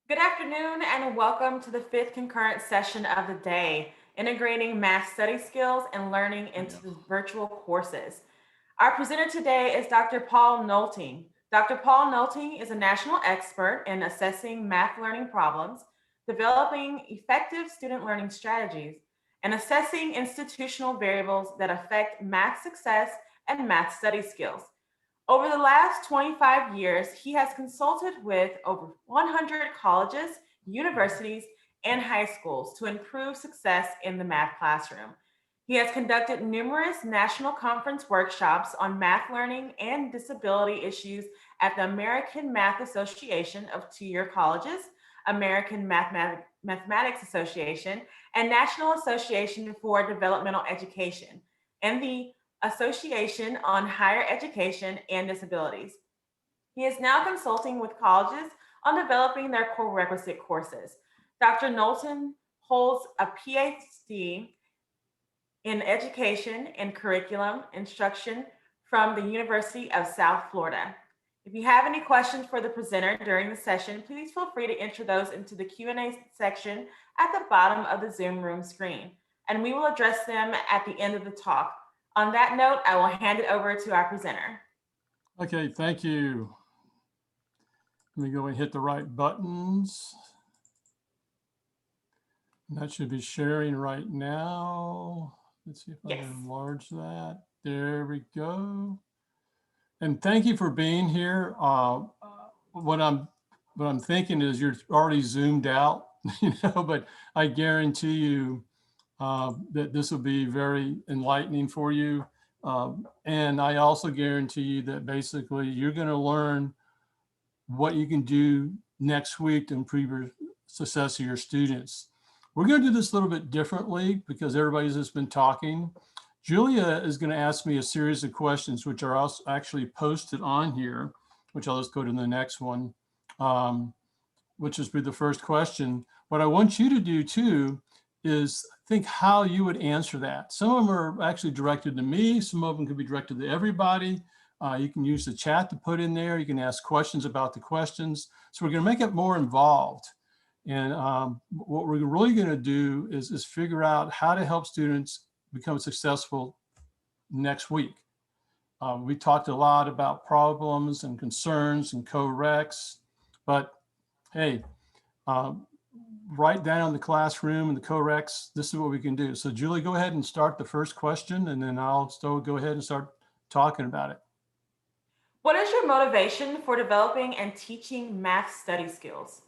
Good afternoon and welcome to the fifth concurrent session of the day, integrating math study skills and learning into Yeah. the virtual courses. Our presenter today is Dr. Paul Nolting. Dr. Paul Nolting is a national expert in assessing math learning problems, developing effective student learning strategies, and assessing institutional variables that affect math success and math study skills. Over the last 25 years, he has consulted with over 100 colleges, universities, and high schools to improve success in the math classroom. He has conducted numerous national conference workshops on math learning and disability issues at the American Math Association of Two-Year Colleges, American Mathematics Association, and National Association for Developmental Education, and the Association on Higher Education and Disabilities. He is now consulting with colleges on developing their co-requisite courses. Dr. Knowlton holds a PhD in education and curriculum instruction from the University of South Florida. If you have any questions for the presenter during the session, please feel free to enter those into the Q&A section at the bottom of the Zoom room screen, and we will address them at the end of the talk. On that note, I will hand it over to our presenter. Okay, thank you. Let me go and hit the right buttons. And that should be sharing right now. Let's see if I Yes. can enlarge that. There we go. And thank you for being here. What I'm thinking is you're already zoomed out, but I guarantee you that this will be very enlightening for you. And I also guarantee you that basically you're going to learn what you can do next week to improve your success of your students. We're going to do this a little bit differently because everybody's just been talking. Julia is going to ask me a series of questions, which are also actually posted on here, which I'll just go to the next one, which is the first question. What I want you to do too is think how you would answer that. Some of them are actually directed to me. Some of them could be directed to everybody. You can use the chat to put in there. You can ask questions about the questions. So we're going to make it more involved. And what we're really going to do is figure out how to help students become successful next week. We talked a lot about problems and concerns and co-recs, but hey, write down the classroom and the co-recs. This is what we can do. So Julie, go ahead and start the first question, and then I'll still go ahead and start talking about it. What is your motivation for developing and teaching math study skills?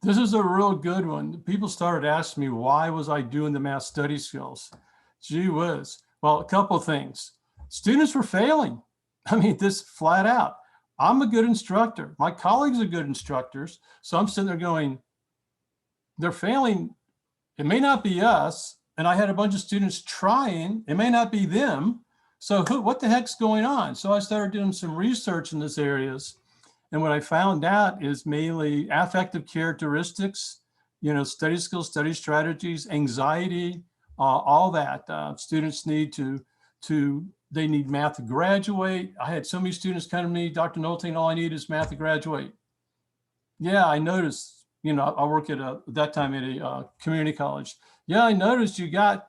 This is a real good one. People started asking me, why was I doing the math study skills? Gee whiz. Well, a couple of things. Students were failing. I mean, this flat out. I'm a good instructor. My colleagues are good instructors. So I'm sitting there going, they're failing. It may not be us. And I had a bunch of students trying. It may not be them. So what the heck's going on? So I started doing some research in these areas. And what I found out is mainly affective characteristics, study skills, study strategies, anxiety, all that. Students need they need math to graduate. I had so many students come to me, Dr. Nolting, all I need is math to graduate. Yeah, I noticed, I work at that time at a community college. Yeah, I noticed you got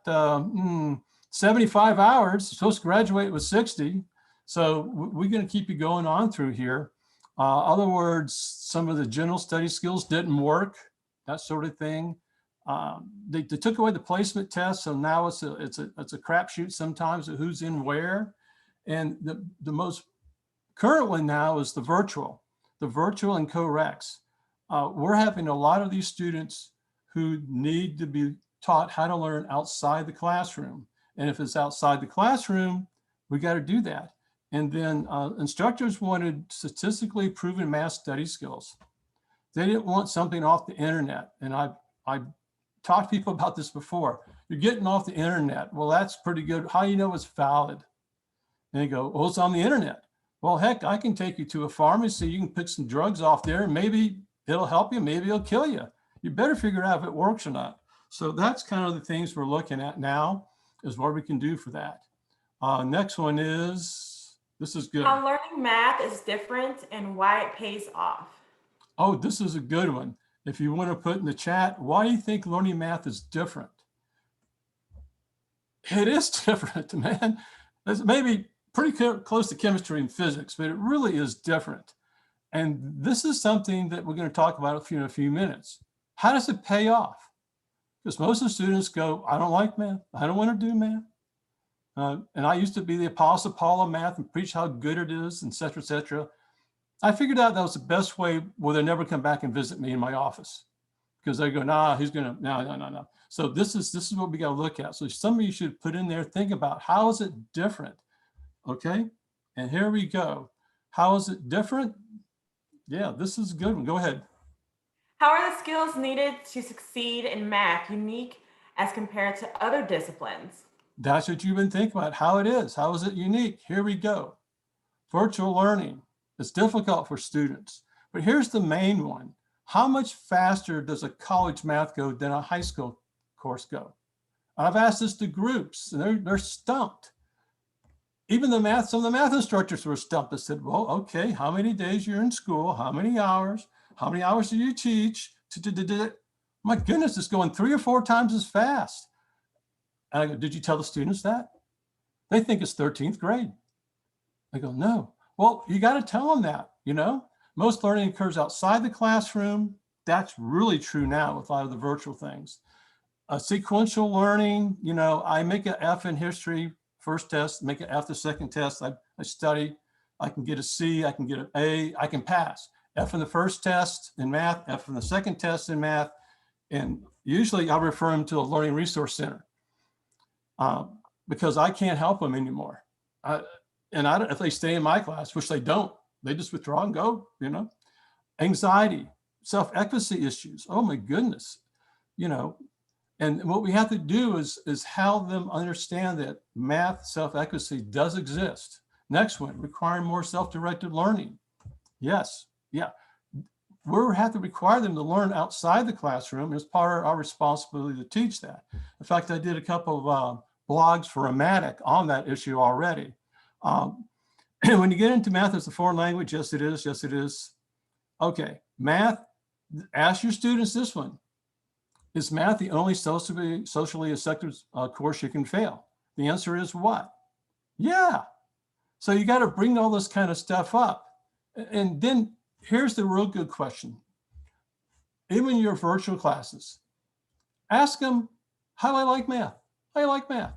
75 hours, supposed to graduate with 60. So we're going to keep you going on through here. Other words, some of the general study skills didn't work, that sort of thing. They took away the placement test, so now it's a crapshoot sometimes of who's in where. And the most current one now is the virtual and co-recs. We're having a lot of these students who need to be taught how to learn outside the classroom. And if it's outside the classroom, we got to do that. And then instructors wanted statistically proven math study skills. They didn't want something off the internet. And I talked to people about this before. You're getting off the internet. Well, that's pretty good. How do you know it's valid? And they go, well, it's on the internet. Well, heck, I can take you to a pharmacy. You can pick some drugs off there. Maybe it'll help you. Maybe it'll kill you. You better figure out if it works or not. So that's kind of the things we're looking at now is what we can do for that. Next one is, this is good. How learning math is different and why it pays off. Oh, this is a good one. If you want to put in the chat, why do you think learning math is different? It is different, man. It's maybe pretty close to chemistry and physics, but it really is different. And this is something that we're going to talk about in a few minutes. How does it pay off? Because most of the students go, I don't like math. I don't want to do math. And I used to be the apostle Paul of math and preach how good it is, et cetera, et cetera. I figured out that was the best way where they never come back and visit me in my office, because they go, nah, he's gonna, no. So this is what we got to look at. So some of you should put in there, think about how is it different, okay? And here we go. How is it different? Yeah, this is a good one. Go ahead. How are the skills needed to succeed in math unique as compared to other disciplines? That's what you've been thinking about, how it is. How is it unique? Here we go. Virtual learning. It's difficult for students, but here's the main one. How much faster does a college math go than a high school course go? I've asked this to groups and they're stumped. Even some of the math instructors were stumped. I said, well, okay, how many days you're in school? How many hours? How many hours do you teach? My goodness, it's going 3 or 4 times as fast. And I go, did you tell the students that? They think it's 13th grade. I go, no. Well, you got to tell them that, you know, most learning occurs outside the classroom. That's really true now with a lot of the virtual things. Sequential learning, you know, I make an F in history, first test, make an F the second test. I study, I can get a C, I can get an A, I can pass. F in the first test in math, F in the second test in math. And usually I refer them to a learning resource center because I can't help them anymore. And I don't, if they stay in my class, which they don't, they just withdraw and go, you know. Anxiety, self-efficacy issues. Oh my goodness, you know. And what we have to do is help them understand that math self-efficacy does exist. Next one, requiring more self-directed learning. Yes, yeah. We have to require them to learn outside the classroom. It's part of our responsibility to teach that. In fact, I did a couple of blogs for Amatic on that issue already. When you get into math as a foreign language, yes, it is. Yes, it is. Okay, math, ask your students this one. Is math the only socially accepted course you can fail? The answer is what? Yeah. So you got to bring all this kind of stuff up. And then here's the real good question. Even your virtual classes, ask them, how do I like math? How do you like math?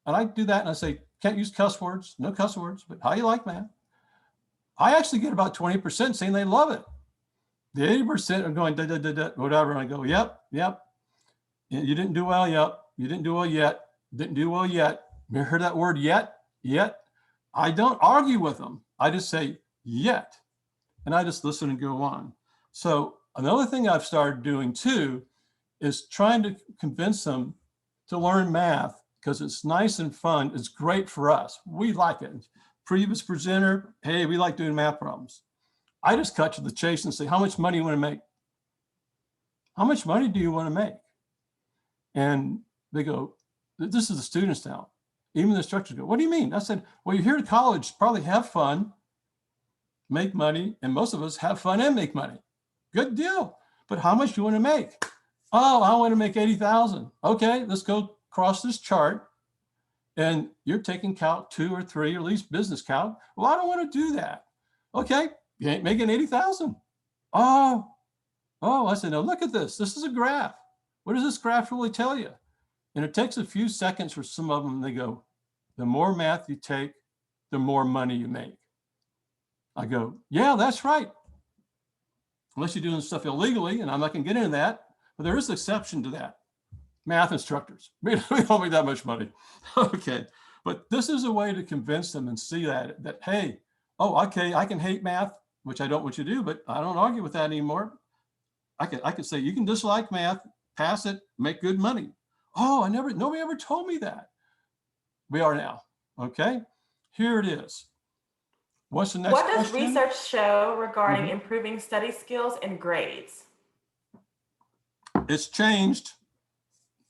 And I do that and I say, can't use cuss words, no cuss words, but how do you like math? I actually get about 20% saying they love it. The 80% are going, whatever. And I go, yep. You didn't do well, yep. You didn't do well yet. Didn't do well yet. You heard that word yet? I don't argue with them. I just say yet. And I just listen and go on. So another thing I've started doing too is trying to convince them to learn math because it's nice and fun. It's great for us. We like it. Previous presenter, hey, we like doing math problems. I just cut to the chase and say, how much money do you want to make? How much money do you want to make? And they go, this is the students now. Even the instructors go, what do you mean? I said, well, you're here at college, probably have fun, make money, and most of us have fun and make money. Good deal. But how much do you want to make? Oh, I want to make 80,000. Okay, let's go across this chart. And you're taking Calc 2 or 3, or at least business Calc. Well, I don't want to do that. Okay, you ain't making 80,000. Oh, I said, no, look at this. This is a graph. What does this graph really tell you? And it takes a few seconds for some of them. They go, the more math you take, the more money you make. I go, yeah, that's right. Unless you're doing stuff illegally, and I'm not going to get into that, but there is an exception to that. Math instructors, we don't make that much money. Okay, but this is a way to convince them and see that hey, oh, okay, I can hate math, which I don't want you to do, but I don't argue with that anymore. I could say you can dislike math, pass it, make good money. Oh, nobody ever told me that. We are now. Okay, here it is. What's the next What does question? research show regarding improving study skills and grades? It's changed.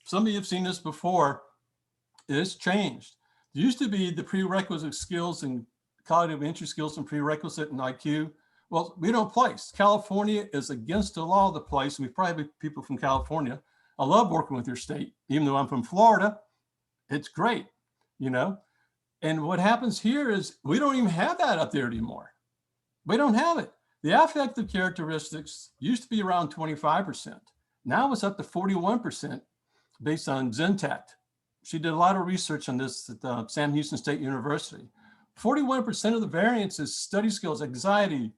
Some of you have seen this before. It's changed. It used to be the prerequisite skills and cognitive entry skills and prerequisite and IQ Well, we don't place. California is against the law to place. We probably have people from California. I love working with your state, even though I'm from Florida. It's great, you know? And what happens here is we don't even have that up there anymore. We don't have it. The affective characteristics used to be around 25%. Now it's up to 41% based on Zentat. She did a lot of research on this at Sam Houston State University. 41% of the variance is study skills, anxiety,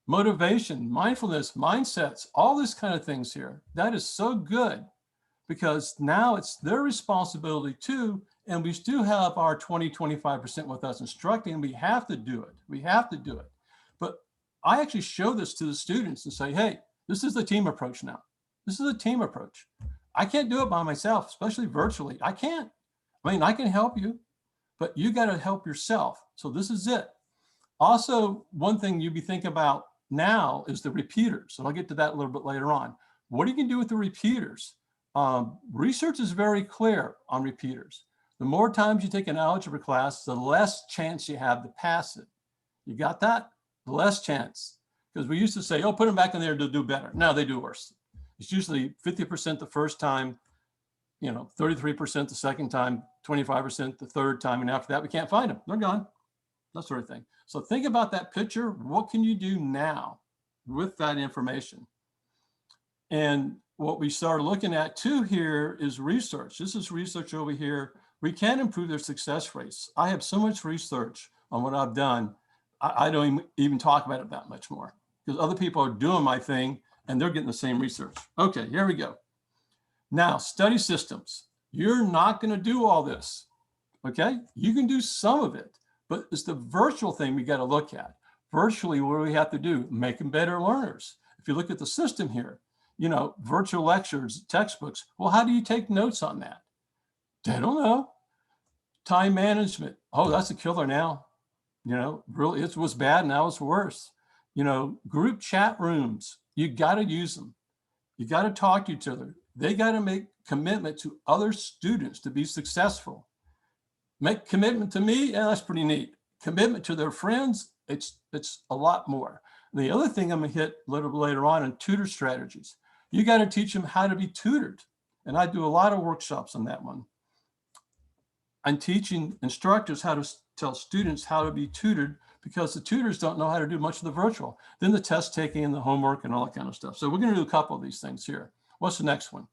motivation, mindfulness, mindsets, all this kind of things here. That is so good because now it's their responsibility too. And we still have our 20-25% with us instructing. We have to do it. We have to do it. But I actually show this to the students and say, hey, this is the team approach now. This is a team approach. I can't do it by myself, especially virtually. I can't. I mean, I can help you, but you got to help yourself. So this is it. Also, one thing you'd be thinking about now is the repeaters. And I'll get to that a little bit later on. What you can do with the repeaters? Research is very clear on repeaters. The more times you take an algebra class, the less chance you have to pass it. You got that? The less chance. Because we used to say, oh, put them back in there to do better. No, they do worse. It's usually 50% the first time, 33% the second time, 25% the third time. And after that, we can't find them. They're gone. That sort of thing. So think about that picture. What can you do now with that information? And what we started looking at too here is research. This is research over here. We can improve their success rates. I have so much research on what I've done. I don't even talk about it that much more because other people are doing my thing and they're getting the same research. Okay, here we go. Now, study systems. You're not going to do all this. Okay, you can do some of it, but it's the virtual thing we got to look at. Virtually, what do we have to do? Make them better learners. If you look at the system here, virtual lectures, textbooks. Well, how do you take notes on that? They don't know. Time management. Oh, that's a killer now. Really, it was bad. Now it's worse. Group chat rooms. You got to use them. You got to talk to each other. They got to make commitment to other students to be successful. Make commitment to me, and that's pretty neat. Commitment to their friends, it's a lot more. The other thing I'm gonna hit a little bit later on in tutor strategies. You got to teach them how to be tutored. And I do a lot of workshops on that one. I'm teaching instructors how to tell students how to be tutored because the tutors don't know how to do much of the virtual. Then the test taking and the homework and all that kind of stuff. So we're going to do a couple of these things here. What's the next one?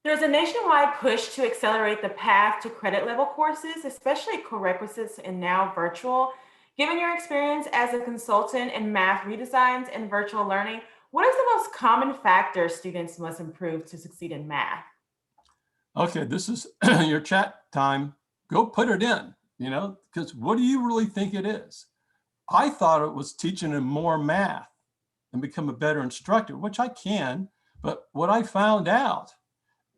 There's a nationwide push to accelerate the path to credit level courses, especially co-requisites and now virtual. Given your experience as a consultant in math redesigns and virtual learning, what is the most common factor students must improve to succeed in math? Okay, this is your chat time. Go put it in, because what do you really think it is? I thought it was teaching them more math and become a better instructor, which I can. But what I found out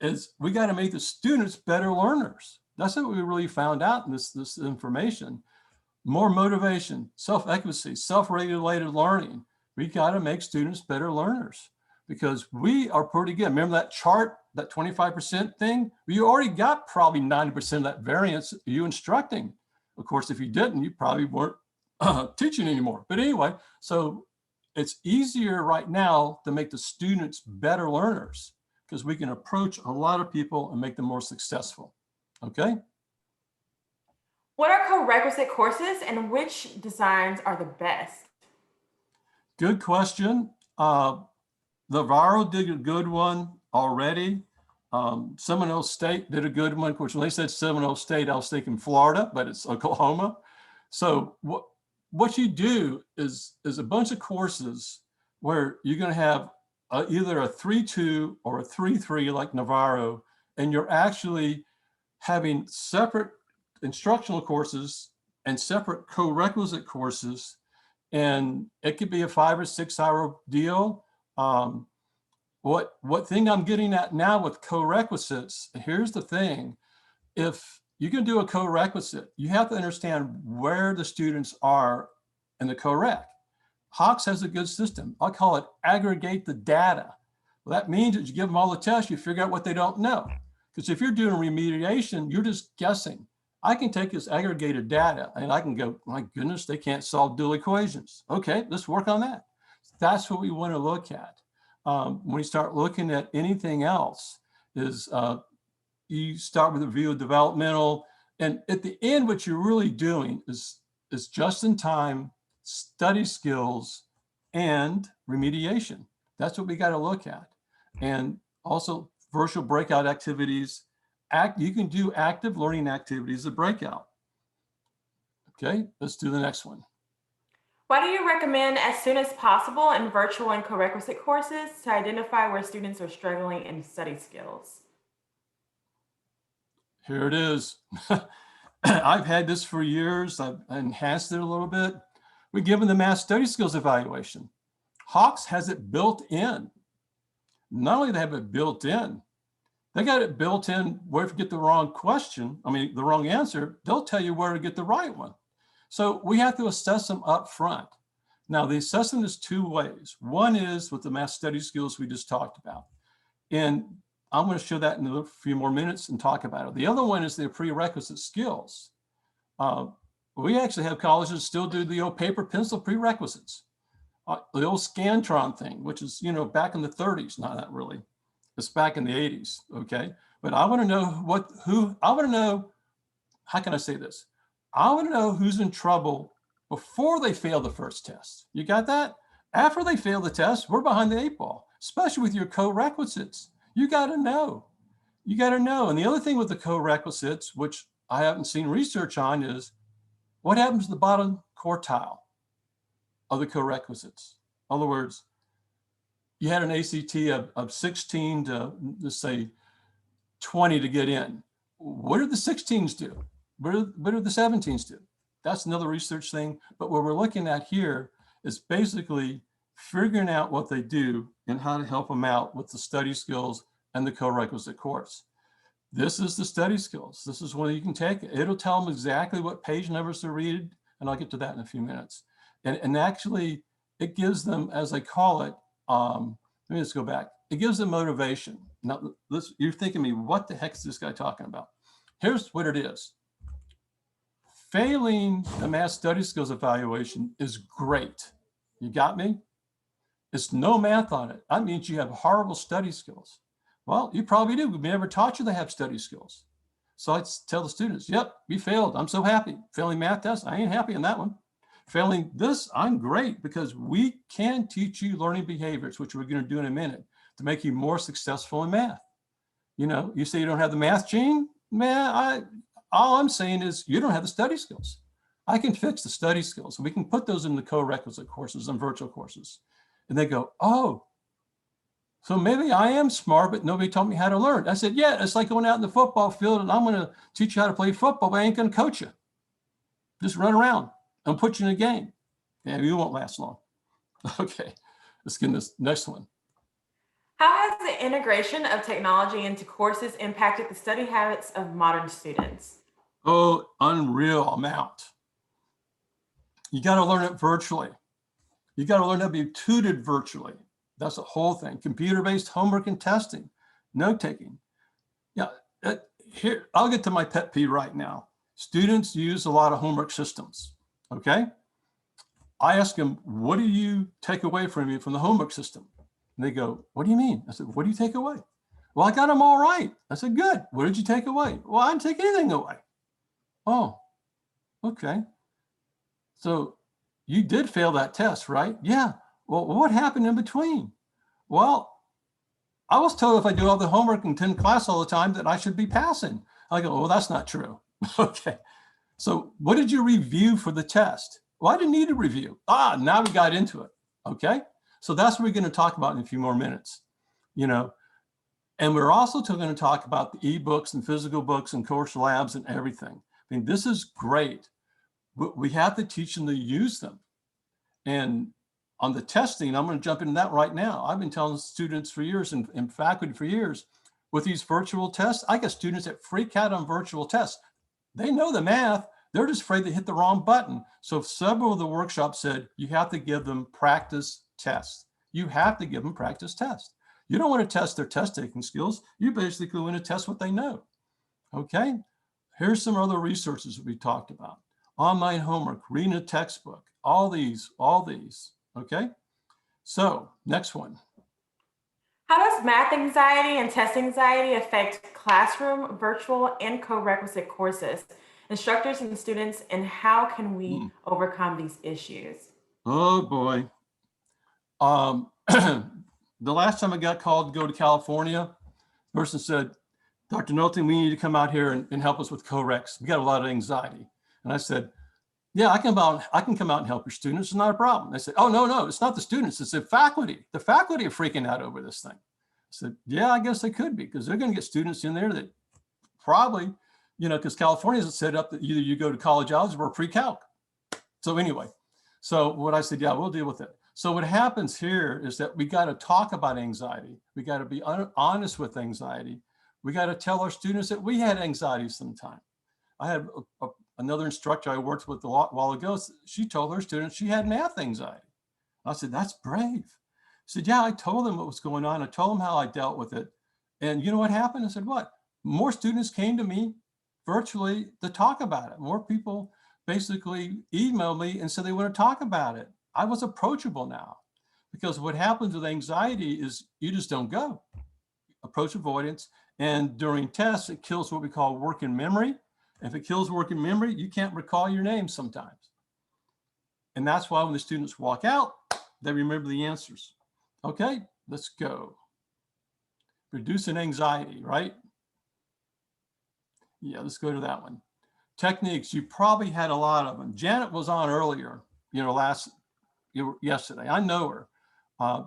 is we got to make the students better learners. That's what we really found out in this information. More motivation, self-efficacy, self-regulated learning. We got to make students better learners because we are pretty good. Remember that chart, that 25% thing? You already got probably 90% of that variance you instructing. Of course, if you didn't, you probably weren't teaching anymore. But anyway, so it's easier right now to make the students better learners because we can approach a lot of people and make them more successful. Okay? What are co-requisite courses and which designs are the best? Good question. Navarro did a good one already. Seminole State did a good one. Of course, when they said Seminole State, I was thinking Florida, but it's Oklahoma. So what you do is a bunch of courses where you're going to have either a 3-2 or a 3-3 like Navarro, and you're actually having separate instructional courses and separate co-requisite courses. And it could be a 5 or 6 hour deal. What thing I'm getting at now with co-requisites, here's the thing. If you can do a co-requisite, you have to understand where the students are in the co-req. Hawks has a good system. I call it aggregate the data. Well, that means that you give them all the tests, you figure out what they don't know. Because if you're doing remediation, you're just guessing. I can take this aggregated data and I can go, my goodness, they can't solve dual equations. Okay, let's work on that. That's what we want to look at. When you start looking at anything else, is you start with a view of developmental, and at the end, what you're really doing is just-in-time study skills and remediation. That's what we got to look at. And also virtual breakout activities. You can do active learning activities at breakout. Okay, let's do the next one. Why do you recommend as soon as possible in virtual and co-requisite courses to identify where students are struggling in study skills? Here it is. I've had this for years. I've enhanced it a little bit. We give them the math study skills evaluation. Hawks has it built in. Not only do they have it built in, they got it built in where if you get the wrong question, the wrong answer, they'll tell you where to get the right one. So we have to assess them up front. Now, the assessment is two ways. One is with the math study skills we just talked about. And I'm going to show that in a few more minutes and talk about it. The other one is the prerequisite skills. We actually have colleges still do the old paper pencil prerequisites. The old Scantron thing, which is, back in the 30s, not really. It's back in the 80s, okay? But I want to know how can I say this? I want to know who's in trouble before they fail the first test. You got that? After they fail the test, we're behind the 8 ball, especially with your co-requisites. You got to know. You got to know. And the other thing with the co-requisites, which I haven't seen research on, is what happens to the bottom quartile of the co-requisites. In other words, you had an ACT of 16 to, let's say, 20 to get in. What do the 16s do? What do the 17s do? That's another research thing. But what we're looking at here is basically figuring out what they do and how to help them out with the study skills and the co-requisite course. This is the study skills. This is one you can take. It'll tell them exactly what page numbers to read, and I'll get to that in a few minutes. And actually, it gives them, as I call it, let me just go back. It gives them motivation. Now, you're thinking to me, what the heck is this guy talking about? Here's what it is. Failing the math study skills evaluation is great. You got me? It's no math on it. That means you have horrible study skills. Well, you probably do. We never taught you to have study skills. So I tell the students, yep, you failed. I'm so happy. Failing math test, I ain't happy on that one. Failing this, I'm great, because we can teach you learning behaviors, which we're going to do in a minute, to make you more successful in math. You say you don't have the math gene? Man, all I'm saying is you don't have the study skills. I can fix the study skills. We can put those in the co-requisite courses and virtual courses. And they go, oh, so maybe I am smart, but nobody taught me how to learn. I said, yeah, it's like going out in the football field and I'm going to teach you how to play football, but I ain't going to coach you. Just run around and put you in a game. Yeah, you won't last long. Okay, let's get this next one. How has the integration of technology into courses impacted the study habits of modern students? Oh, unreal amount. You got to learn it virtually. You got to learn how to be tutored virtually. That's the whole thing. Computer-based homework and testing, note-taking. Yeah, here, I'll get to my pet peeve right now. Students use a lot of homework systems, okay? I ask them, what do you take away from you from the homework system? And they go, what do you mean? I said, what do you take away? Well, I got them all right. I said, good. What did you take away? Well, I didn't take anything away. Oh, okay. So you did fail that test, right? Yeah. Well, what happened in between? Well, I was told if I do all the homework and attend class all the time that I should be passing. I go, well, that's not true. Okay. So what did you review for the test? Well, I didn't need to review. Now we got into it. Okay. So that's what we're going to talk about in a few more minutes, and we're also going to talk about the ebooks and physical books and course labs and everything. I mean, this is great, but we have to teach them to use them. And on the testing, I'm going to jump into that right now. I've been telling students for years and faculty for years, with these virtual tests, I get students that freak out on virtual tests. They know the math, they're just afraid they hit the wrong button. So several of the workshops said, you have to give them practice tests. You have to give them practice tests. You don't want to test their test taking skills. You basically want to test what they know. Okay. Here's some other resources we talked about. Online homework, reading a textbook, all these, okay? So next one. How does math anxiety and test anxiety affect classroom, virtual, and co-requisite courses, instructors and students, and how can we overcome these issues? Oh boy. The last time I got called to go to California, the person said, Dr. Nolting, we need to come out here and help us with co-recs. We got a lot of anxiety. And I said, yeah, I can come out and help your students. It's not a problem. They said, oh, no, it's not the students. It's the faculty. The faculty are freaking out over this thing. I said, yeah, I guess they could be, because they're going to get students in there that probably, because California is set up that either you go to college algebra or pre-calc. So anyway, so what I said, yeah, we'll deal with it. So what happens here is that we got to talk about anxiety. We got to be honest with anxiety. We got to tell our students that we had anxiety sometime. I had another instructor I worked with a while ago. She told her students she had math anxiety. I said, that's brave. She said, yeah, I told them what was going on. I told them how I dealt with it. And you know what happened? I said, what? More students came to me virtually to talk about it. More people basically emailed me and said they want to talk about it. I was approachable now, because what happens with anxiety is you just don't go. Approach avoidance. And during tests, it kills what we call working memory. If it kills working memory, you can't recall your name sometimes. And that's why when the students walk out, they remember the answers. Okay, let's go. Reducing anxiety, right? Yeah, let's go to that one. Techniques, you probably had a lot of them. Janet was on earlier, yesterday. I know her.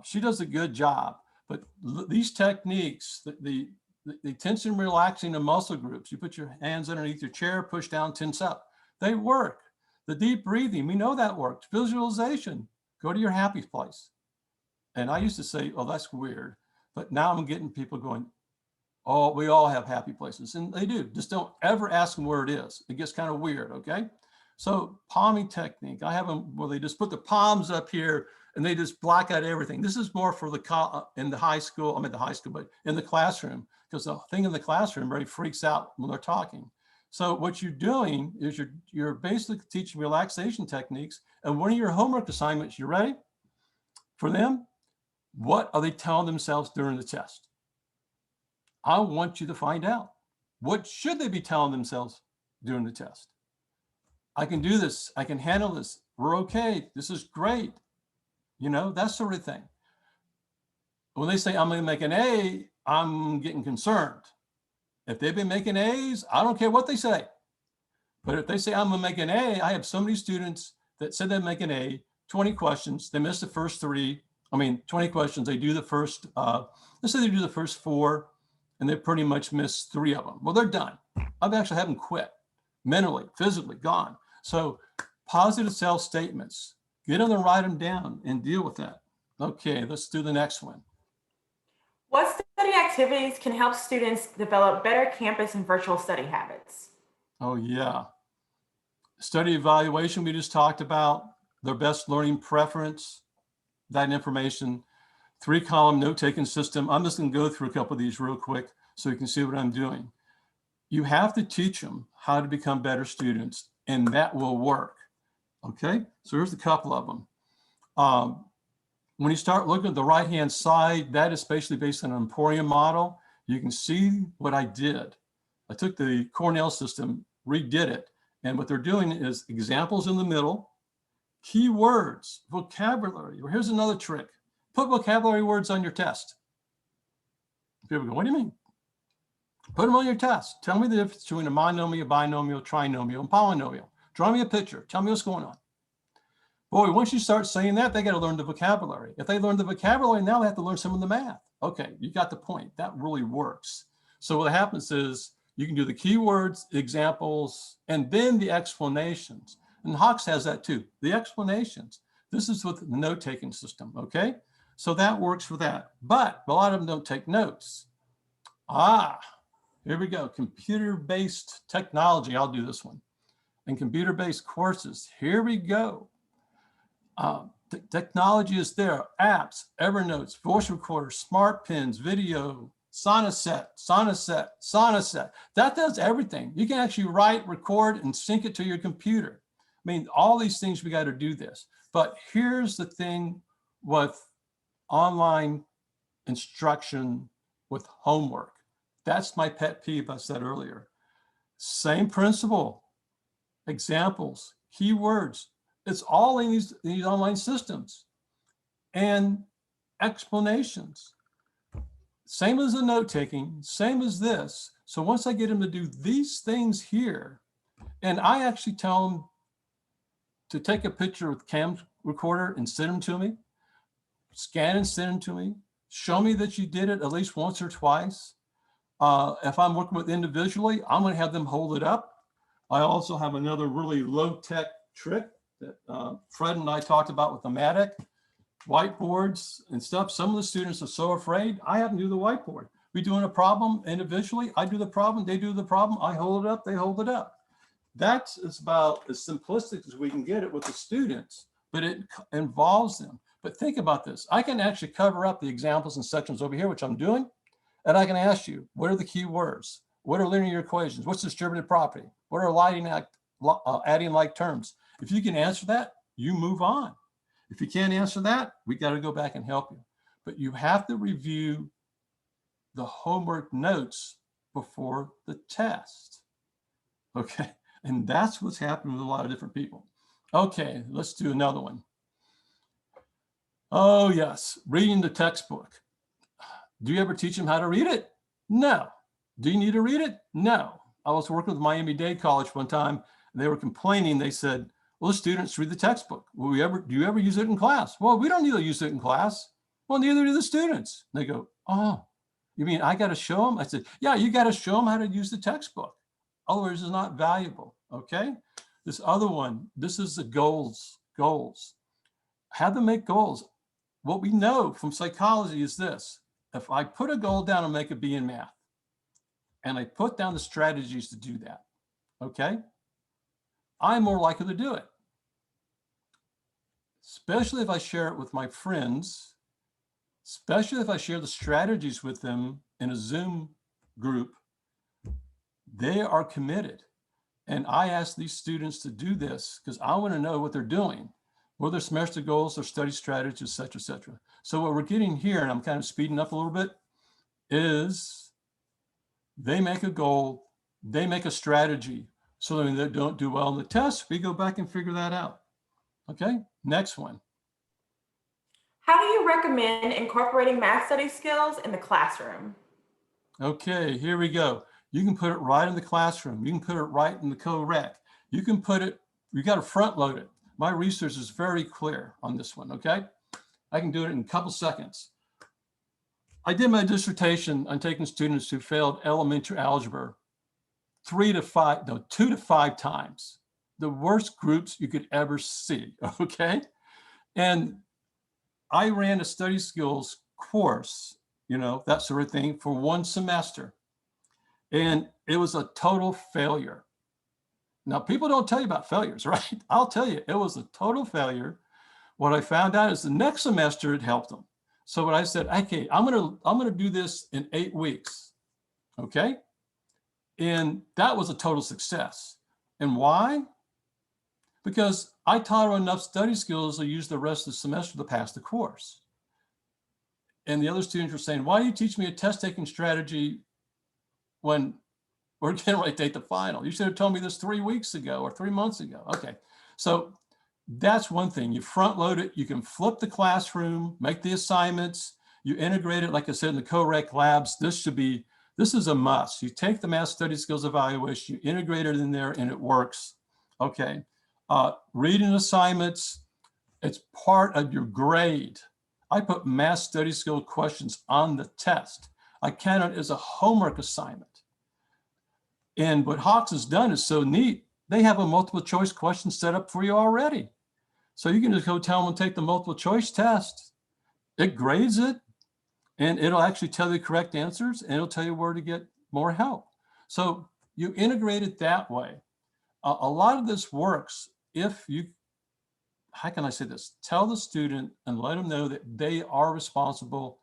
She does a good job, but these techniques, the tension relaxing the muscle groups, you put your hands underneath your chair, push down, tense up. They work. The deep breathing, we know that works. Visualization, go to your happy place. And I used to say, oh, that's weird. But now I'm getting people going, oh, we all have happy places. And they do. Just don't ever ask them where it is. It gets kind of weird, okay? So palming technique, I have them where they just put the palms up here and they just block out everything. This is more for in the high school, but in the classroom, because the thing in the classroom really freaks out when they're talking. So what you're doing is you're basically teaching relaxation techniques. And one of your homework assignments, you ready for them? What are they telling themselves during the test? I want you to find out. What should they be telling themselves during the test? I can do this. I can handle this. We're okay. This is great. That sort of thing. When they say, I'm going to make an A, I'm getting concerned. If they've been making A's, I don't care what they say. But if they say, I'm going to make an A, I have so many students that said they'd make an A, 20 questions. They missed the first 3. 20 questions. They do the first, let's say they do the first 4, and they pretty much missed 3 of them. Well, they're done. I've actually had them quit mentally, physically, gone. So positive self statements, get them to write them down and deal with that. Okay, let's do the next one. What study activities can help students develop better campus and virtual study habits? Oh yeah. Study evaluation we just talked about, their best learning preference, that information, 3-column note-taking system. I'm just going to go through a couple of these real quick so you can see what I'm doing. You have to teach them how to become better students, and that will work. Okay, so here's a couple of them. When you start looking at the right-hand side, that is basically based on an Emporium model. You can see what I did. I took the Cornell system, redid it, and what they're doing is examples in the middle, keywords, vocabulary. Well, here's another trick. Put vocabulary words on your test. People go, what do you mean? Put them on your test. Tell me the difference between a monomial, binomial, trinomial, and polynomial. Draw me a picture. Tell me what's going on. Boy, once you start saying that, they got to learn the vocabulary. If they learn the vocabulary, now they have to learn some of the math. Okay, you got the point. That really works. So what happens is you can do the keywords, examples, and then the explanations. And Hawks has that too, the explanations. This is with the note-taking system, okay? So that works for that. But a lot of them don't take notes. Here we go, computer-based technology. I'll do this one. And computer-based courses, here we go. Technology is there, apps, Evernotes, voice recorders, smart pens, video, sonoset, sonoset, sonoset. That does everything. You can actually write, record, and sync it to your computer. I mean, all these things, we got to do this. But here's the thing with online instruction with homework. That's my pet peeve I said earlier. Same principle, examples, keywords. It's all in these online systems. And explanations. Same as the note taking, same as this. So once I get them to do these things here, and I actually tell them to take a picture with cam recorder and send them to me, scan and send them to me, show me that you did it at least once or twice. If I'm working with individually, I'm going to have them hold it up. I also have another really low-tech trick that Fred and I talked about with the Matic, whiteboards and stuff. Some of the students are so afraid. I have them do the whiteboard. We doing a problem individually. I do the problem, they do the problem. I hold it up, they hold it up. That's about as simplistic as we can get it with the students, but it involves them. But think about this. I can actually cover up the examples and sections over here, which I'm doing. And I can ask you, what are the key words? What are linear equations? What's distributive property? What are adding like terms? If you can answer that, you move on. If you can't answer that, we got to go back and help you. But you have to review the homework notes before the test. Okay. And that's what's happening with a lot of different people. Okay, let's do another one. Oh, yes. Reading the textbook. Do you ever teach them how to read it? No. Do you need to read it? No. I was working with Miami-Dade College one time, and they were complaining. They said, well, the students read the textbook. Do you ever use it in class? Well, we don't need to use it in class. Well, neither do the students. And they go, oh, you mean I got to show them? I said, yeah, you got to show them how to use the textbook. Otherwise, it's not valuable. Okay. This other one, this is the goals. Have them make goals. What we know from psychology is this. If I put a goal down and make a B in math, and I put down the strategies to do that, okay, I'm more likely to do it. Especially if I share it with my friends, especially if I share the strategies with them in a Zoom group, they are committed. And I ask these students to do this because I want to know what they're doing, what their semester goals, their study strategies, et cetera, et cetera. So what we're getting here, and I'm kind of speeding up a little bit, is they make a goal, they make a strategy. So when they don't do well in the test, we go back and figure that out. Okay, next one. How do you recommend incorporating math study skills in the classroom? Okay, here we go. You can put it right in the classroom. You can put it right in the co-rec. You can put it, you got to front load it. My research is very clear on this one, okay? I can do it in a couple seconds. I did my dissertation on taking students who failed elementary algebra 2 to 5 times. The worst groups you could ever see, okay? And I ran a study skills course, that sort of thing, for 1 semester. And it was a total failure. Now, people don't tell you about failures, right? I'll tell you, it was a total failure. What I found out is the next semester it helped them. So what I said, okay, I'm gonna do this in 8 weeks, okay? And that was a total success. And why? Because I taught them enough study skills to use the rest of the semester to pass the course. And the other students were saying, why do you teach me a test taking strategy when we're getting ready to take the final? You should have told me this 3 weeks ago or 3 months ago. Okay, so that's one thing. You front load it. You can flip the classroom, make the assignments. You integrate it, like I said, in the co-rec labs. This is a must. You take the math study skills evaluation, you integrate it in there, and it works. Okay, reading assignments, it's part of your grade. I put math study skill questions on the test. I count it as a homework assignment. And what Hawks has done is so neat. They have a multiple choice question set up for you already. So you can just go tell them to take the multiple choice test. It grades it, and it'll actually tell you the correct answers, and it'll tell you where to get more help. So you integrate it that way. A lot of this works if you, how can I say this? Tell the student and let them know that they are responsible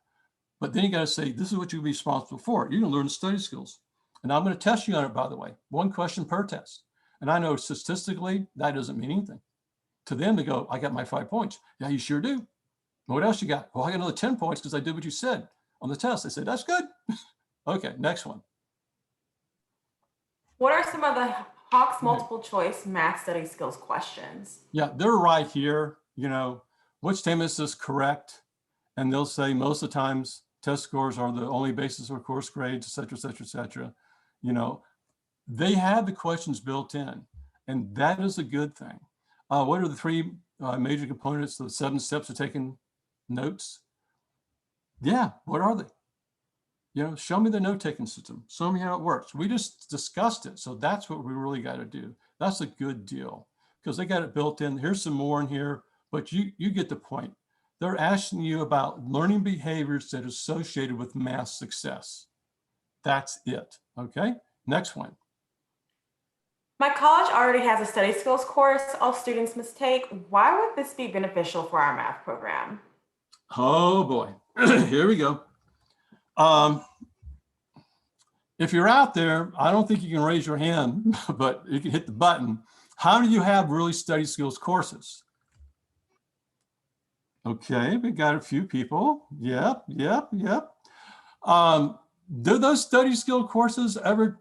But then you got to say, this is what you'll be responsible for. You're going to learn the study skills. And I'm going to test you on it, by the way, 1 question per test. And I know statistically, that doesn't mean anything. To them, they go, I got my 5 points. Yeah, you sure do. What else you got? Well, I got another 10 points because I did what you said on the test. I said, that's good. Okay, next one. What are some of the Hawk's multiple choice math study skills questions? Yeah, they're right here. Which statement is this correct? And they'll say most of the times test scores are the only basis for course grades, et cetera, et cetera, et cetera. They have the questions built in, and that is a good thing. What are the 3 major components, the 7 steps of taking notes? Yeah, what are they? Show me the note-taking system. Show me how it works. We just discussed it. So that's what we really got to do. That's a good deal because they got it built in. Here's some more in here, but you get the point. They're asking you about learning behaviors that are associated with math success. That's it. Okay, next one. My college already has a study skills course all students must take. Why would this be beneficial for our math program? Oh boy, here we go. If you're out there, I don't think you can raise your hand, but you can hit the button. How do you have really study skills courses? Okay, we got a few people. Yep. Do those study skill courses ever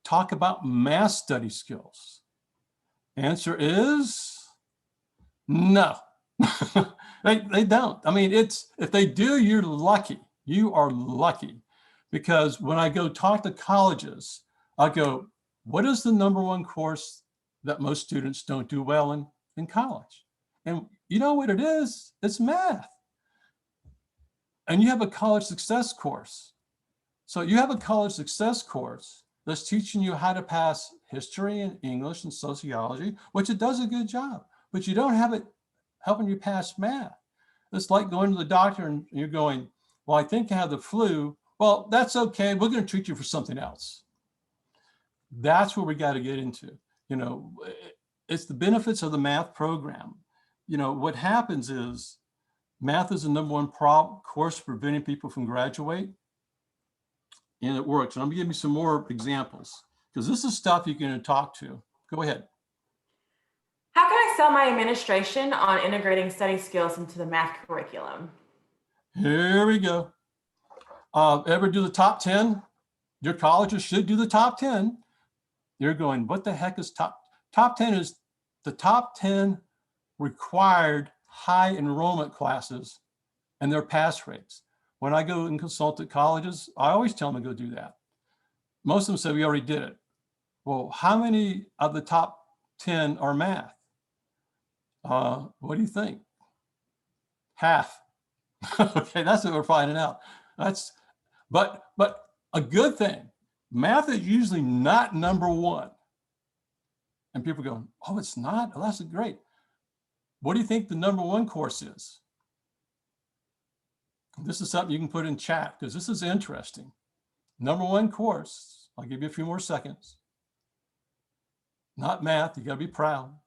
talk about math study skills? Answer is no. They don't. I mean, if they do, you're lucky. You are lucky. Because when I go talk to colleges, I go, what is the #1 course that most students don't do well in college? And you know what it is? It's math. And you have a college success course. So you have a college success course that's teaching you how to pass history and English and sociology, which it does a good job, but you don't have it helping you pass math. It's like going to the doctor and you're going, well, I think I have the flu. Well, that's okay. We're going to treat you for something else. That's where we got to get into. It's the benefits of the math program. What happens is math is the #1 course preventing people from graduating, and it works. And I'm going to give you some more examples because this is stuff you can talk to. Go ahead. How can I sell my administration on integrating study skills into the math curriculum? Here we go. Ever do the top 10? Your colleges should do the top 10. You're going, what the heck is top 10? Is the top 10 required high enrollment classes and their pass rates. When I go and consult at colleges, I always tell them to go do that. Most of them say we already did it. Well, how many of the top 10 are math? What do you think? Half. Okay, that's what we're finding out. But a good thing. Math is usually not #1. And people are going, oh, it's not? Oh, that's great. What do you think the #1 course is? This is something you can put in chat because this is interesting. #1 course, I'll give you a few more seconds. Not math, you gotta be proud.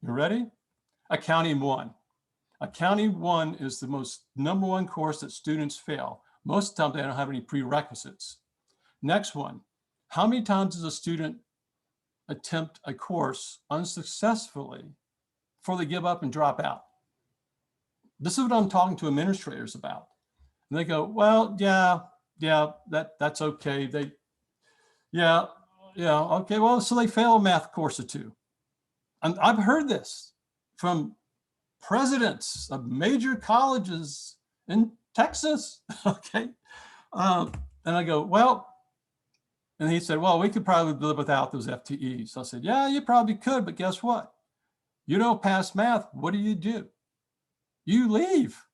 You ready? Accounting 1. Accounting 1 is the most #1 course that students fail. Most of the time they don't have any prerequisites. Next one, how many times does a student attempt a course unsuccessfully before they give up and drop out? This is what I'm talking to administrators about. And they go, well, yeah, that's okay. Okay, well, so they fail a math course or 2. And I've heard this from presidents of major colleges in Texas, okay? And I go, well, and he said, well, we could probably live without those FTEs. So I said, yeah, you probably could, but guess what? You don't pass math, what do? You leave.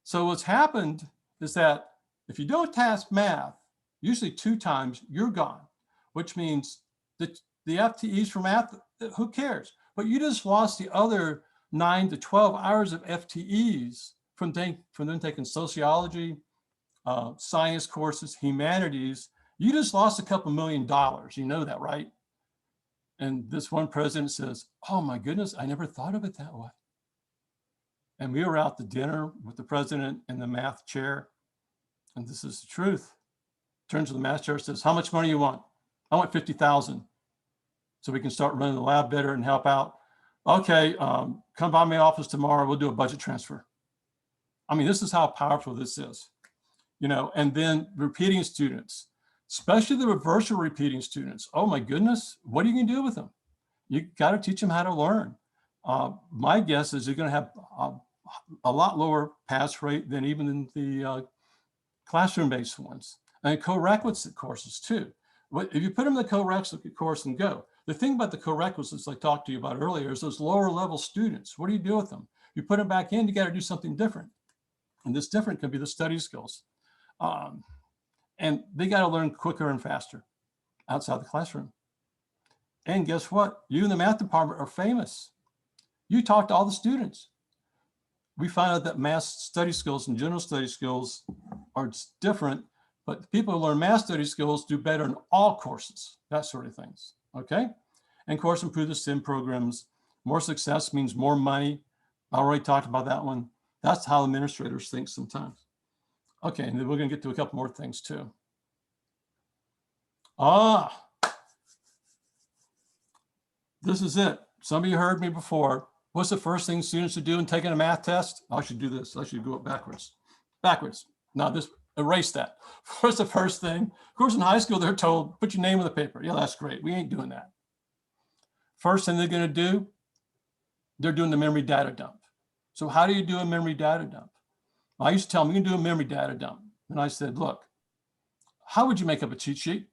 So what's happened is that if you don't pass math, usually 2 times, you're gone, which means that the FTEs for math, who cares? But you just lost the other 9 to 12 hours of FTEs from them taking sociology, science courses, humanities. You just lost a couple $1 million. You know that, right? And this one president says, oh my goodness, I never thought of it that way. And we were out to dinner with the president and the math chair. And this is the truth. Turns to the math teacher, says, how much money you want? I want 50,000. So we can start running the lab better and help out. Okay, come by my office tomorrow. We'll do a budget transfer. I mean, this is how powerful this is, you know. And then repeating students, especially the reversal repeating students. Oh my goodness, what are you gonna do with them? You got to teach them how to learn. My guess is you're going to have a lot lower pass rate than even in the classroom-based ones, and co-requisite courses too. If you put them in the co-requisite course and go, the thing about the co-requisites I talked to you about earlier is those lower level students. What do you do with them? You put them back in, you got to do something different. And this different can be the study skills. And they got to learn quicker and faster outside the classroom. And guess what? You in the math department are famous. You talk to all the students. We find out that math study skills and general study skills are different, but the people who learn math study skills do better in all courses, that sort of things, okay? And course improve the STEM programs. More success means more money. I already talked about that one. That's how administrators think sometimes. Okay, and then we're gonna get to a couple more things too. This is it. Some of you heard me before. What's the first thing students should do in taking a math test? I should do this. I should go backwards. Backwards. Now this, erase that. What's the first thing? Of course, in high school, they're told, put your name on the paper. Yeah, that's great. We ain't doing that. First thing they're going to do, they're doing the memory data dump. So how do you do a memory data dump? I used to tell them, you can do a memory data dump. And I said, look, how would you make up a cheat sheet?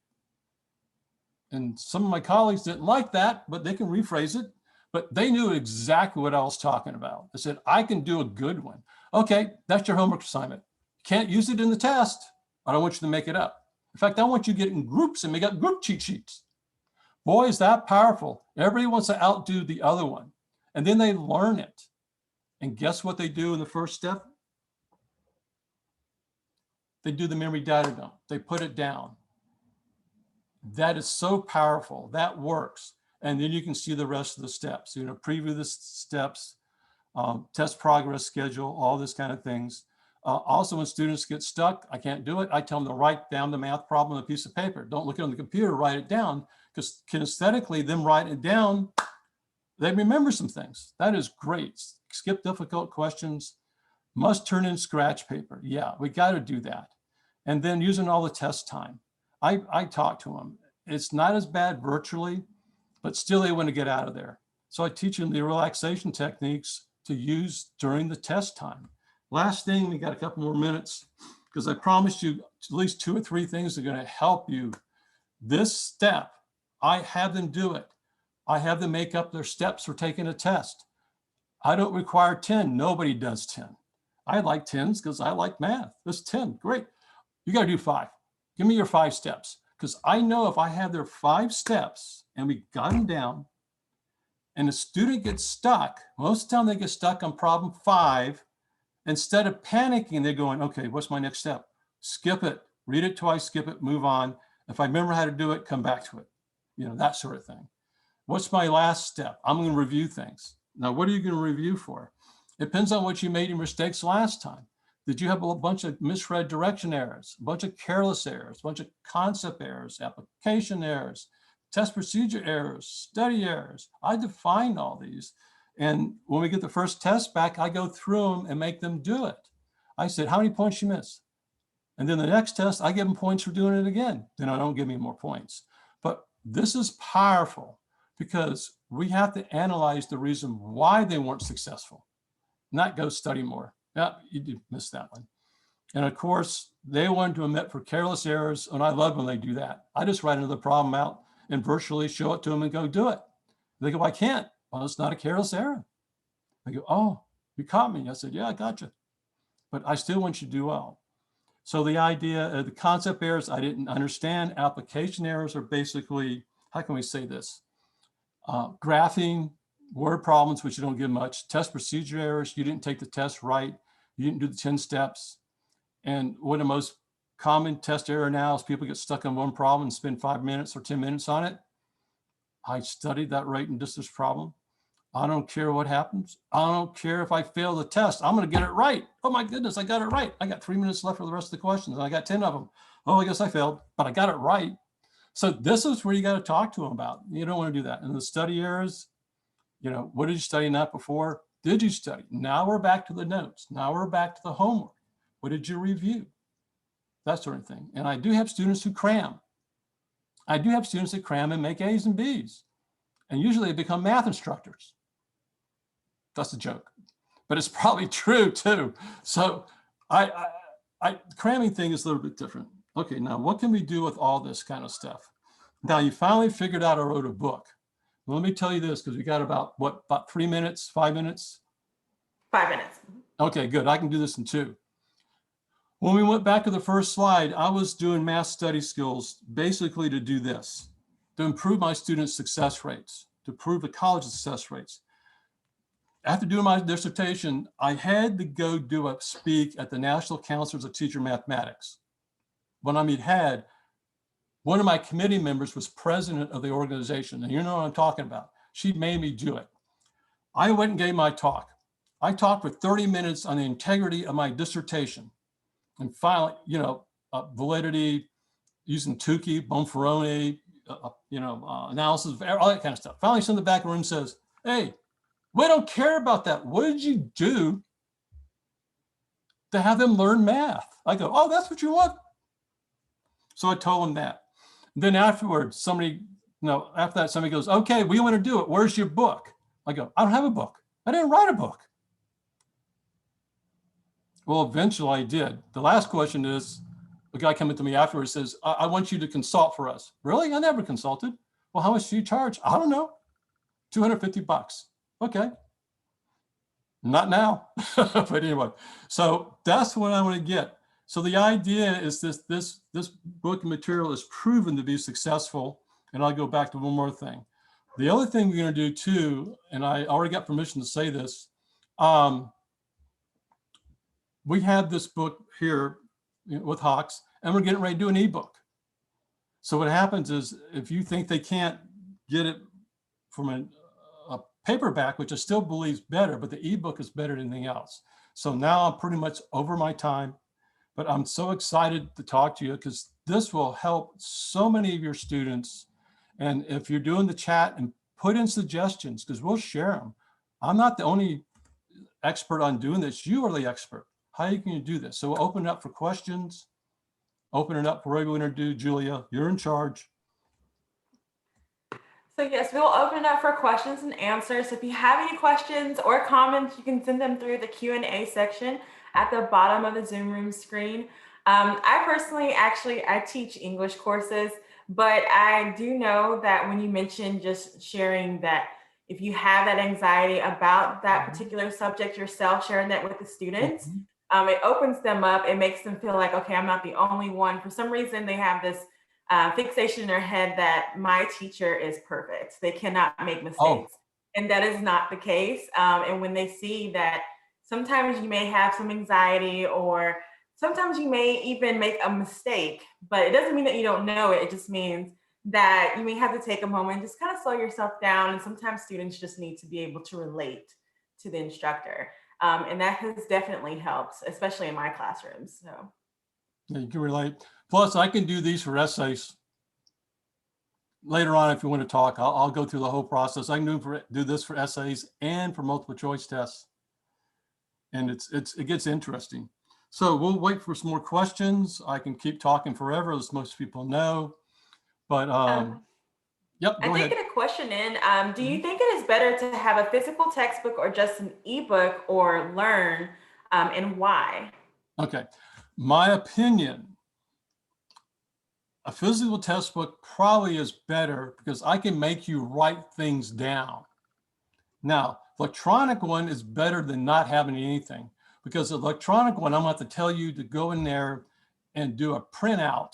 And some of my colleagues didn't like that, but they can rephrase it. But they knew exactly what I was talking about. They said, I can do a good one. Okay, that's your homework assignment. Can't use it in the test. I don't want you to make it up. In fact, I want you to get in groups and make up group cheat sheets. Boy, is that powerful. Everybody wants to outdo the other one. And then they learn it. And guess what they do in the first step? They do the memory data dump. They put it down. That is so powerful. That works. And then you can see the rest of the steps, you know, preview the steps, test progress schedule, all this kind of things. Also, when students get stuck, I can't do it, I tell them to write down the math problem on a piece of paper. Don't look it on the computer, write it down, because kinesthetically, them writing it down, they remember some things. That is great. Skip difficult questions. Must turn in scratch paper. Yeah, we got to do that. And then using all the test time. I talk to them. It's not as bad virtually, but still they want to get out of there. So I teach them the relaxation techniques to use during the test time. Last thing, we got a couple more minutes, because I promised you at least 2 or 3 things that are going to help you. This step, I have them do it. I have them make up their steps for taking a test. I don't require 10. Nobody does 10. I like 10s because I like math. That's 10. Great. You got to do 5. Give me your 5 steps, because I know if I have their 5 steps and we got them down and the student gets stuck, most of the time they get stuck on problem 5. Instead of panicking, they're going, okay, what's my next step? Skip it, read it twice, skip it, move on. If I remember how to do it, come back to it. You know, that sort of thing. What's my last step? I'm going to review things. Now, what are you going to review for? It depends on what you made in mistakes last time. Did you have a bunch of misread direction errors, a bunch of careless errors, a bunch of concept errors, application errors, test procedure errors, study errors? I defined all these. And when we get the first test back, I go through them and make them do it. I said, how many points you miss? And then the next test, I give them points for doing it again. Then I don't give me more points. But this is powerful because we have to analyze the reason why they weren't successful, not go study more. Yeah, you did miss that one. And of course, they want to omit for careless errors, and I love when they do that. I just write another problem out and virtually show it to them and go do it. They go, I can't. Well, it's not a careless error. They go, oh, you caught me. I said, yeah, I got you. But I still want you to do well. So the idea of the concept errors, I didn't understand. Application errors are basically, how can we say this? Graphing, word problems, which you don't get much. Test procedure errors, you didn't take the test right. You didn't do the 10 steps. And one of the most common test error now is people get stuck on one problem and spend 5 minutes or 10 minutes on it. I studied that rate and distance problem. I don't care what happens. I don't care if I fail the test. I'm going to get it right. Oh my goodness, I got it right. I got 3 minutes left for the rest of the questions, and I got 10 of them. Oh, I guess I failed, but I got it right. So this is where you got to talk to them about. You don't want to do that. In the study areas, what did you study in that before? Did you study? Now we're back to the notes. Now we're back to the homework. What did you review? That sort of thing. And I do have students who cram. I do have students that cram and make A's and B's. And usually they become math instructors. That's a joke, but it's probably true too. So cramming thing is a little bit different. Okay, now what can we do with all this kind of stuff? Now you finally figured out I wrote a book. Well, let me tell you this, because we got about 3 minutes, 5 minutes? 5 minutes. Okay, good. I can do this in 2. When we went back to the first slide, I was doing math study skills basically to do this, to improve my students' success rates, to improve the college success rates. After doing my dissertation, I had to go do a speak at the National Councils of Teacher Mathematics. When I mean had, one of my committee members was president of the organization, and you know what I'm talking about. She made me do it. I went and gave my talk. I talked for 30 minutes on the integrity of my dissertation. And finally, validity, using Tukey, Bonferroni, analysis, all that kind of stuff. Finally, someone in the back of the room says, "Hey, we don't care about that. What did you do to have them learn math?" I go, "Oh, that's what you want?" So I told them that. And then afterwards, somebody goes, "Okay, we want to do it. Where's your book?" I go, "I don't have a book. I didn't write a book." Well, eventually I did. The last question is, a guy coming to me afterwards says, I want you to consult for us." "Really? I never consulted." "Well, how much do you charge?" "I don't know. $250. "Okay. Not now." But anyway, so that's what I want to get. So the idea is this book material is proven to be successful. And I'll go back to one more thing. The other thing we're going to do too, and I already got permission to say this, we have this book here with Hawks, and we're getting ready to do an ebook. So what happens is, if you think they can't get it from a paperback, which I still believe is better, but the ebook is better than anything else. So now I'm pretty much over my time, but I'm so excited to talk to you because this will help so many of your students. And if you're doing the chat, and put in suggestions, because we'll share them. I'm not the only expert on doing this. You are the expert. How can you do this? So we'll open it up for questions, open it up for what we're going to do. Julia, you're in charge. So yes, we'll open it up for questions and answers. If you have any questions or comments, you can send them through the Q&A section at the bottom of the Zoom room screen. I personally, I teach English courses, but I do know that when you mentioned just sharing that, if you have that anxiety about that particular subject yourself, sharing that with the students, it opens them up. It makes them feel like, okay, I'm not the only one. For some reason, they have this fixation in their head that my teacher is perfect. They cannot make mistakes. And that is not the case. And when they see that sometimes you may have some anxiety, or sometimes you may even make a mistake, but it doesn't mean that you don't know it. It just means that you may have to take a moment, just kind of slow yourself down. And sometimes students just need to be able to relate to the instructor. And that has definitely helped, especially in my classrooms. So yeah, you can relate. Plus, I can do these for essays later on. If you want to talk, I'll go through the whole process. I can do this for essays and for multiple choice tests. And it gets interesting. So we'll wait for some more questions. I can keep talking forever, as most people know. But yep, go ahead. I did get a question in. Do you think it is better to have a physical textbook or just an ebook, or learn, and why? Okay, my opinion, a physical textbook probably is better because I can make you write things down. Now, electronic one is better than not having anything, because the electronic one, I'm going to have to tell you to go in there and do a printout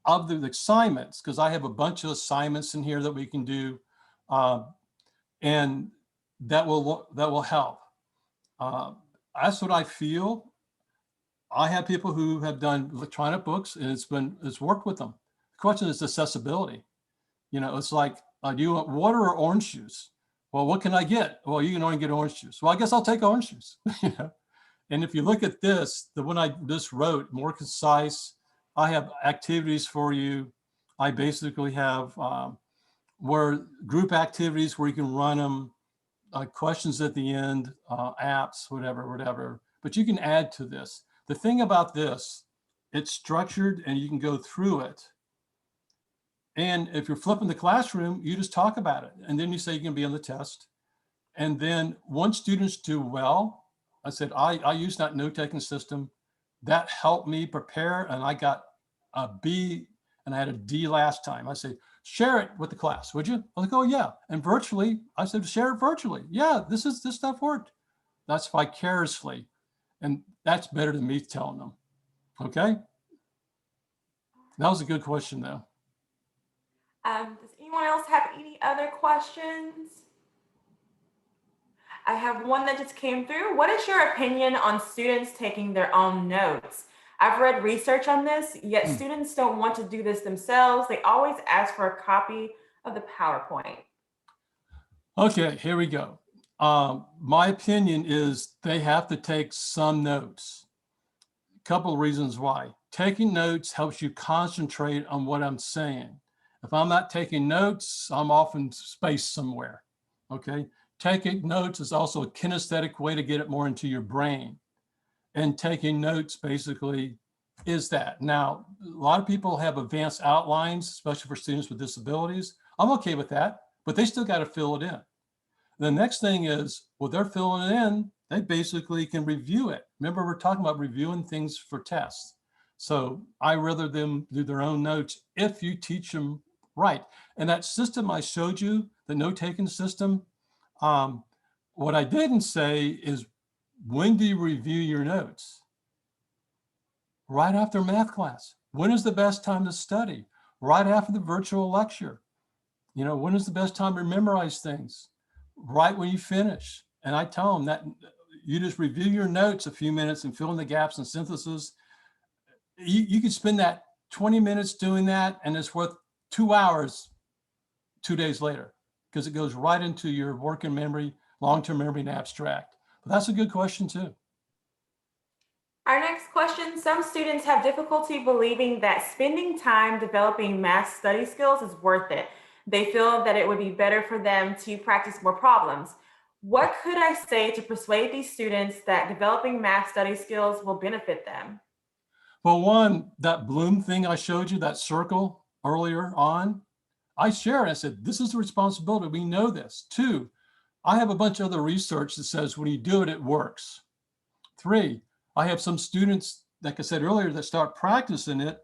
of the assignments, because I have a bunch of assignments in here that we can do, and that will help. That's what I feel. I have people who have done electronic books, and it's worked with them. The question is accessibility. It's like, do you want water or orange juice? Well, what can I get? Well, you can only get orange juice. Well, I guess I'll take orange juice. You know? And if you look at this, the one I just wrote, more concise, I have activities for you. I basically have where group activities where you can run them, questions at the end, apps, whatever. But you can add to this. The thing about this, it's structured and you can go through it. And if you're flipping the classroom, you just talk about it. And then you say you can be on the test. And then once students do well, I said, I use that note-taking system. That helped me prepare, and I got a B and I had a D last time. I said, share it with the class, would you? I was like, oh yeah. And virtually, I said, share it virtually. Yeah, this stuff worked. That's vicariously. And that's better than me telling them. Okay. That was a good question though. Does anyone else have any other questions? I have one that just came through. What is your opinion on students taking their own notes? I've read research on this, yet students don't want to do this themselves. They always ask for a copy of the PowerPoint. Okay, here we go. My opinion is they have to take some notes. A couple of reasons why. Taking notes helps you concentrate on what I'm saying. If I'm not taking notes, I'm off in space somewhere, okay? Taking notes is also a kinesthetic way to get it more into your brain. And taking notes basically is that. Now, a lot of people have advanced outlines, especially for students with disabilities. I'm okay with that, but they still got to fill it in. The next thing is, well, they're filling it in, they basically can review it. Remember, we're talking about reviewing things for tests. So I rather them do their own notes if you teach them right. And that system I showed you, the note-taking system, what I didn't say is, when do you review your notes? Right after math class. When is the best time to study? Right after the virtual lecture. You know, when is the best time to memorize things? Right when you finish. And I tell them that you just review your notes a few minutes and fill in the gaps and synthesis. You could spend that 20 minutes doing that, and it's worth 2 hours 2 days later, because it goes right into your working memory, long-term memory, and abstract. But that's a good question too. Our next question, some students have difficulty believing that spending time developing math study skills is worth it. They feel that it would be better for them to practice more problems. What could I say to persuade these students that developing math study skills will benefit them? Well, one, that Bloom thing I showed you, that circle earlier on, I shared, I said, this is the responsibility. We know this. Two, I have a bunch of other research that says when you do it, it works. Three, I have some students, like I said earlier, that start practicing it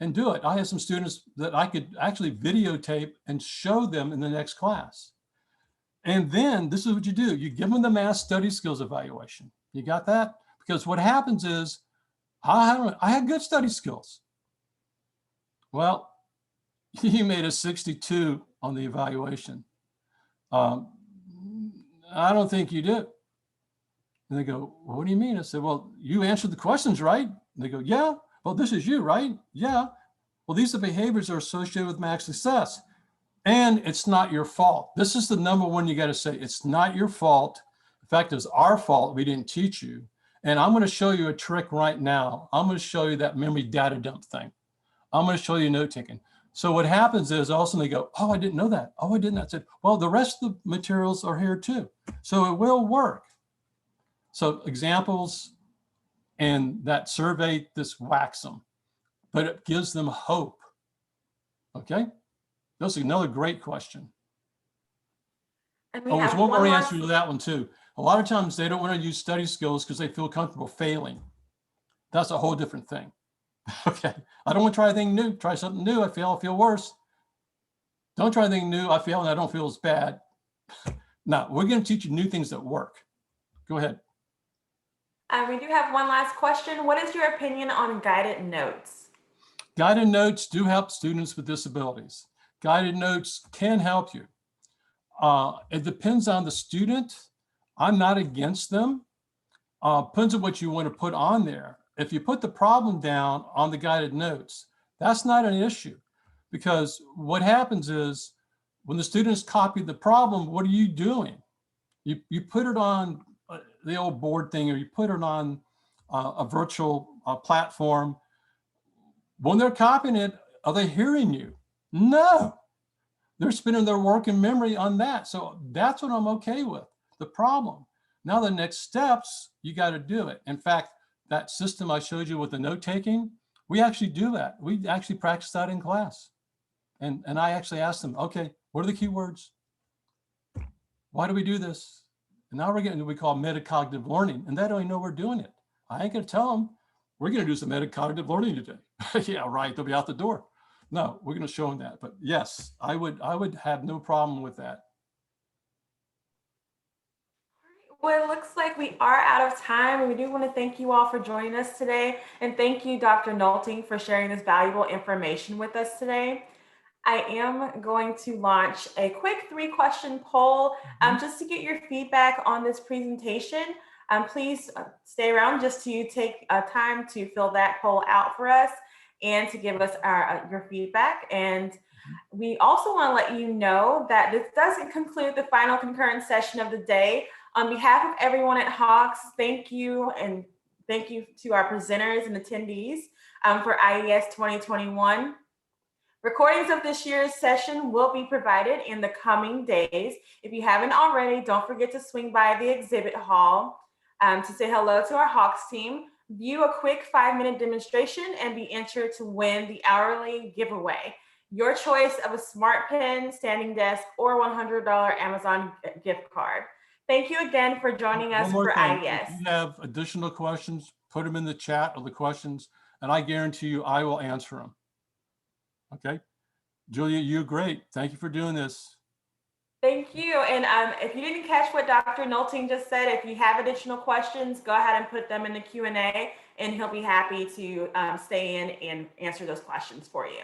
and do it. I have some students that I could actually videotape and show them in the next class. And then this is what you do. You give them the math study skills evaluation. You got that? Because what happens is, I had good study skills. Well, you made a 62 on the evaluation. I don't think you did. And they go, well, what do you mean? I said, well, you answered the questions, right? And they go, yeah. Well, this is you, right? Yeah. Well, these are behaviors that are associated with math success. And it's not your fault. This is the number one you got to say. It's not your fault. In fact, it's our fault. We didn't teach you. And I'm going to show you a trick right now. I'm going to show you that memory data dump thing. I'm going to show you note taking. So what happens is all of a sudden they go, oh, I didn't know that. Oh, I didn't. I said, well, the rest of the materials are here too. So it will work. So examples and that survey, this whacks them, but it gives them hope. Okay. That's another great question. Oh, there's one more answer to that one too. A lot of times they don't want to use study skills because they feel comfortable failing. That's a whole different thing. Okay. I don't want to try anything new. Try something new. I feel worse. Don't try anything new. I fail and I don't feel as bad. No, we're going to teach you new things that work. Go ahead. We do have one last question. What is your opinion on guided notes? Guided notes do help students with disabilities. Guided notes can help you. It depends on the student. I'm not against them. Depends on what you want to put on there. If you put the problem down on the guided notes, that's not an issue, because what happens is When the students copy the problem, what are you doing? You put it on the old board thing, or you put it on a virtual platform. When they're copying it, are they hearing you? No, they're spending their working memory on that. So that's what I'm okay with. The problem. Now the next steps, you got to do it. In fact, that system I showed you with the note taking, we actually do that. We actually practice that in class. And I actually asked them, okay, what are the key words? Why do we do this? And now we're getting what we call metacognitive learning, and they don't even know we're doing it. I ain't gonna tell them, we're gonna do some metacognitive learning today. Yeah, right, they'll be out the door. No, we're gonna show them that. But yes, I would have no problem with that. Well, it looks like we are out of time. We do want to thank you all for joining us today. And thank you, Dr. Nolting, for sharing this valuable information with us today. I am going to launch a quick 3-question poll just to get your feedback on this presentation. Please stay around just to take time to fill that poll out for us and to give us your feedback. And we also want to let you know that this doesn't conclude the final concurrent session of the day. On behalf of everyone at Hawks, thank you, and thank you to our presenters and attendees for IES 2021. Recordings of this year's session will be provided in the coming days. If you haven't already, don't forget to swing by the exhibit hall to say hello to our Hawks team, view a quick 5-minute demonstration, and be entered to win the hourly giveaway. Your choice of a smart pen, standing desk, or $100 Amazon gift card. Thank you again for joining us for IES. If you have additional questions, put them in the chat of the questions, and I guarantee you I will answer them. Okay, Julia, you're great. Thank you for doing this. Thank you. And if you didn't catch what Dr. Nolting just said, if you have additional questions, go ahead and put them in the Q&A, and he'll be happy to stay in and answer those questions for you.